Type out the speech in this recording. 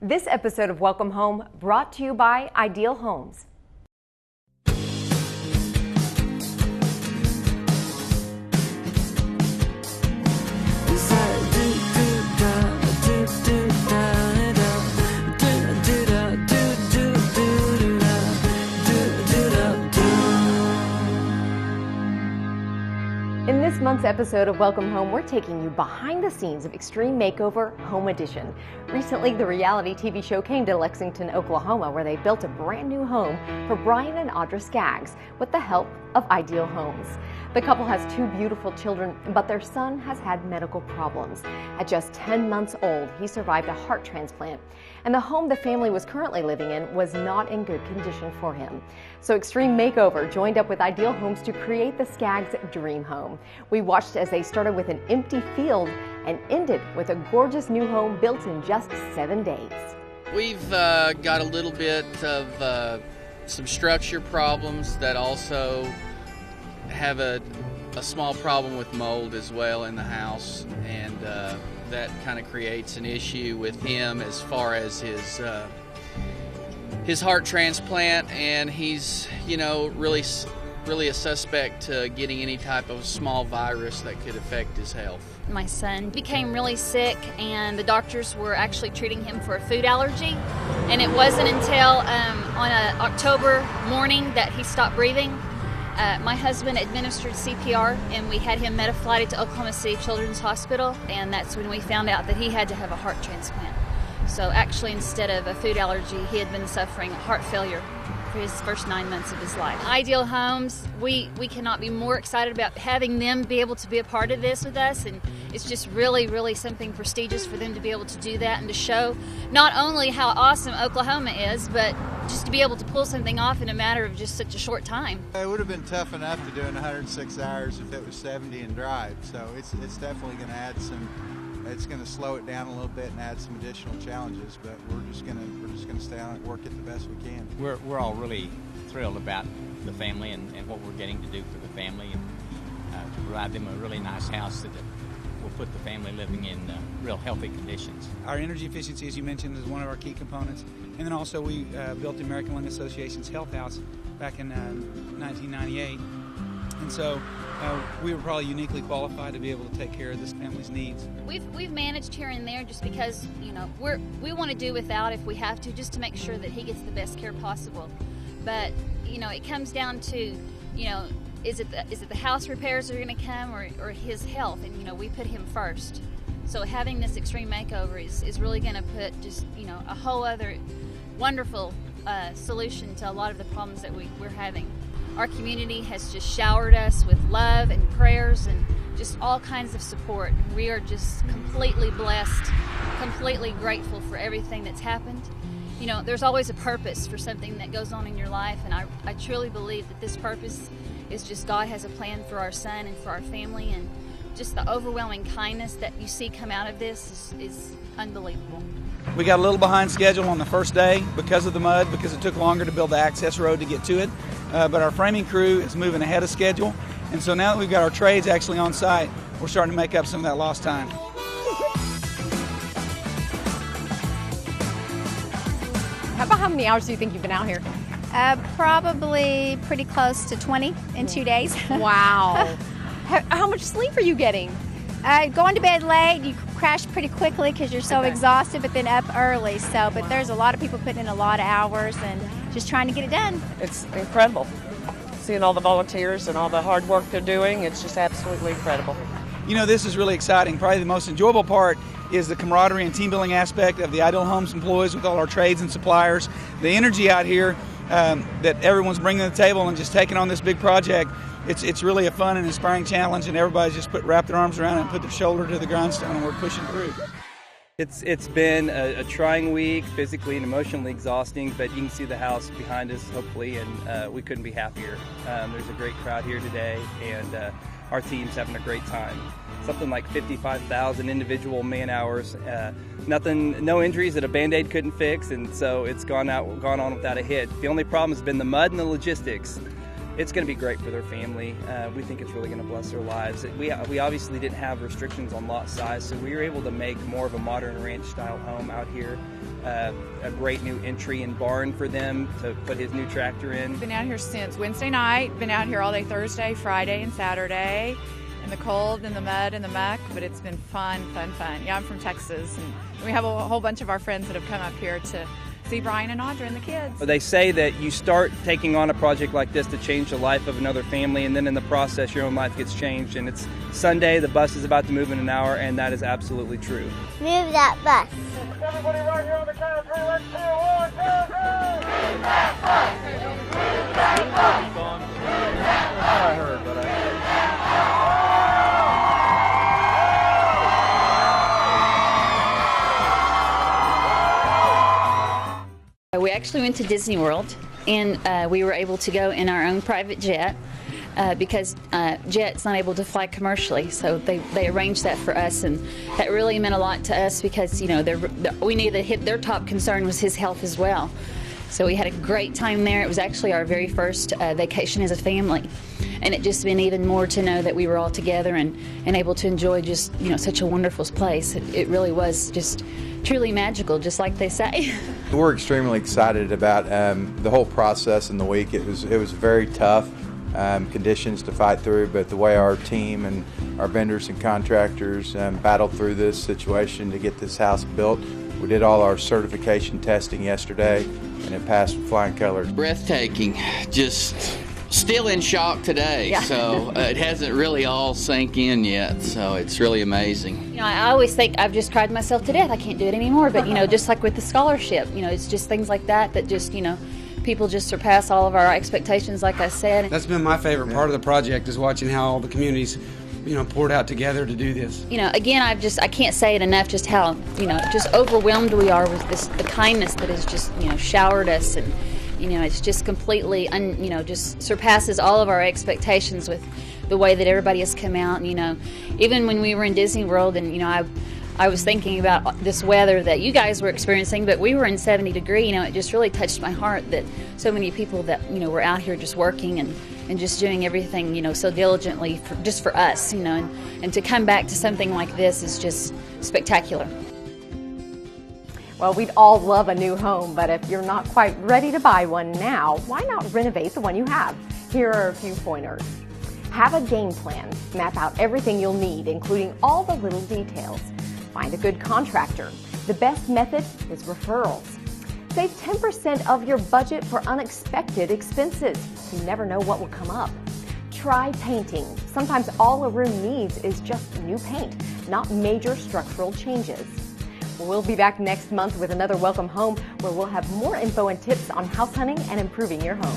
This episode of Welcome Home brought to you by Ideal Homes. In this month's episode of Welcome Home, we're taking you behind the scenes of Extreme Makeover Home Edition. Recently, the reality TV show came to Lexington, Oklahoma, where they built a brand new home for Brian and Audra Skaggs with the help of Ideal Homes. The couple has 2 beautiful children, but their son has had medical problems. At just 10 months old, he survived a heart transplant, and the home the family was currently living in was not in good condition for him. So Extreme Makeover joined up with Ideal Homes to create the Skaggs dream home. We watched as they started with an empty field and ended with a gorgeous new home built in just 7 days. We've got a little bit of some structure problems that also have a small problem with mold as well in the house, and that kind of creates an issue with him as far as his heart transplant, and he's really a suspect to getting any type of small virus that could affect his health. My son became really sick, and the doctors were actually treating him for a food allergy, and it wasn't until on an October morning that he stopped breathing. My husband administered CPR, and we had him meta-flighted to Oklahoma City Children's Hospital, and that's when we found out that he had to have a heart transplant. So actually, instead of a food allergy, he had been suffering heart failure for his first 9 months of his life. Ideal Homes, we cannot be more excited about having them be able to be a part of this with us, and it's just really, really something prestigious for them to be able to do that and to show not only how awesome Oklahoma is, but just to be able to pull something off in a matter of just such a short time. It would have been tough enough to do in 106 hours if it was 70 and drive, so it's definitely going to add some. It's going to slow it down a little bit and add some additional challenges, but we're just going to stay on it, work it the best we can. We're all really thrilled about the family and what we're getting to do for the family, and to provide them a really nice house that will put the family living in real healthy conditions. Our energy efficiency, as you mentioned, is one of our key components, and then also we built the American Lung Association's Health House back in 1998, and so we were probably uniquely qualified to be able to take care of this family's needs. We've managed here and there just because we want to do without if we have to, just to make sure that he gets the best care possible. But it comes down to is it the house repairs that are going to come or his health, and we put him first. So having this extreme makeover is really going to put just a whole other wonderful solution to a lot of the problems that we're having. Our community has just showered us with love and prayers and just all kinds of support. We are just completely blessed, completely grateful for everything that's happened. There's always a purpose for something that goes on in your life, and I truly believe that this purpose is just God has a plan for our son and for our family, and just the overwhelming kindness that you see come out of this is unbelievable. We got a little behind schedule on the first day because of the mud, because it took longer to build the access road to get to it. But our framing crew is moving ahead of schedule, and so now that we've got our trades actually on site, we're starting to make up some of that lost time. How many hours do you think you've been out here? Probably pretty close to 20 in 2 days. Wow. How much sleep are you getting? Going to bed late, you crash pretty quickly because you're so exhausted, but then up early. But there's a lot of people putting in a lot of hours and just trying to get it done. It's incredible. Seeing all the volunteers and all the hard work they're doing, it's just absolutely incredible. This is really exciting. Probably the most enjoyable part is the camaraderie and team building aspect of the Ideal Homes employees with all our trades and suppliers. The energy out here that everyone's bringing to the table and just taking on this big project. It's really a fun and inspiring challenge, and everybody's just wrapped their arms around it and put their shoulder to the grindstone, and we're pushing through. It's been a trying week, physically and emotionally exhausting, but you can see the house behind us, hopefully, and we couldn't be happier. There's a great crowd here today, and our team's having a great time. Something like 55,000 individual man hours, no injuries that a Band-Aid couldn't fix, and so it's gone on without a hit. The only problem has been the mud and the logistics. it's going to be great for their family. We think it's really going to bless their lives. We obviously didn't have restrictions on lot size, so we were able to make more of a modern ranch-style home out here. A great new entry and barn for them to put his new tractor in. Been out here since Wednesday night. Been out here all day Thursday, Friday, and Saturday. In the cold, in the mud, in the muck, but it's been fun. Yeah, I'm from Texas, and we have a whole bunch of our friends that have come up here to see Brian and Audra and the kids. They say that you start taking on a project like this to change the life of another family, and then in the process your own life gets changed. And it's Sunday, the bus is about to move in an hour, and that is absolutely true. Move that bus. Everybody right here on the count of 3, let's do 1, 2, 3! Move that bus! Move that bus! I heard, but We actually went to Disney World, and we were able to go in our own private jet because Jet's not able to fly commercially, so they arranged that for us, and that really meant a lot to us because, you know, we knew that their top concern was his health as well. So we had a great time there. It was actually our very first vacation as a family, and it just been even more to know that we were all together and able to enjoy just, you know, such a wonderful place. It really was just truly magical, just like they say. We're extremely excited about the whole process in the week. It was very tough conditions to fight through, but the way our team and our vendors and contractors battled through this situation to get this house built. We did all our certification testing yesterday, and it passed with flying colors. Breathtaking. Just still in shock today. Yeah. So it hasn't really all sank in yet, so it's really amazing. You know, I always think I've just cried myself to death. I can't do it anymore. But, you know, just like with the scholarship, you know, it's just things like that just, you know, people just surpass all of our expectations, like I said. That's been my favorite part of the project, is watching how all the communities, you know, poured out together to do this. You know, again, I can't say it enough just how, you know, just overwhelmed we are with the kindness that has just, you know, showered us, and, you know, it's just completely, you know, just surpasses all of our expectations with the way that everybody has come out. And, you know, even when we were in Disney World, and, you know, I was thinking about this weather that you guys were experiencing, but we were in 70 degree, you know, it just really touched my heart that so many people that, you know, were out here just working and just doing everything, you know, so diligently just for us, you know, and to come back to something like this is just spectacular. Well, we'd all love a new home, but if you're not quite ready to buy one now, why not renovate the one you have? Here are a few pointers. Have a game plan. Map out everything you'll need, including all the little details. Find a good contractor. The best method is referrals. Save 10% of your budget for unexpected expenses. You never know what will come up. Try painting. Sometimes all a room needs is just new paint, not major structural changes. We'll be back next month with another Welcome Home, where we'll have more info and tips on house hunting and improving your home.